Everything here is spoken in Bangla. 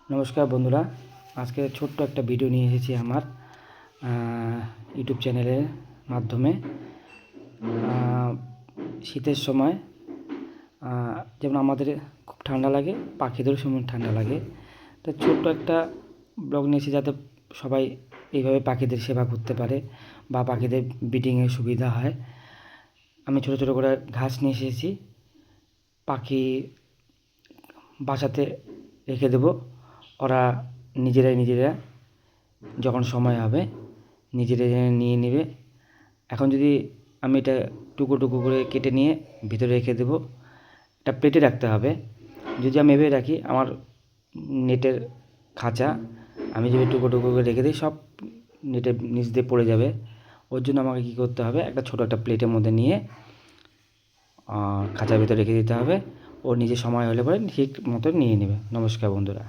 নমস্কার বন্ধুরা, আজকে ছোট্ট একটা ভিডিও নিয়ে এসেছি আমার ইউটিউব চ্যানেলের মাধ্যমে। শীতের সময় যেমন আমাদের খুব ঠান্ডা লাগে, পাখিদেরও সেমন ঠান্ডা লাগে। তো ছোট্ট একটা ব্লগ নিয়েছি যাতে সবাই এইভাবে পাখিদের সেবা করতে পারে বা পাখিদের ব্রিডিংয়ের সুবিধা হয়। আমি ছোটো ছোটো করে ঘাস নিয়ে এসেছি, পাখি বাসাতে রেখে দেবো। ওরা নিজেরা যখন সময় হবে নিজেরা নিয়ে নেবে। এখন যদি আমি এটা টুকরো টুকরো করে কেটে নিয়ে ভিতরে রেখে দেবো, এটা প্লেটে রাখতে হবে। যদি আমি এভাবে রাখি, আমার নেটের খাঁচা আমি যদি টুকরো টুকরো করে রেখে দিই, সব নেটের নিচ দিয়ে পড়ে যাবে। ওর জন্য আমাকে কী করতে হবে, একটা ছোটো একটা প্লেটের মধ্যে নিয়ে খাঁচার ভিতরে রেখে দিতে হবে। ও নিজে সময় হলে পরে ঠিক মতো নিয়ে নেবে। নমস্কার বন্ধুরা।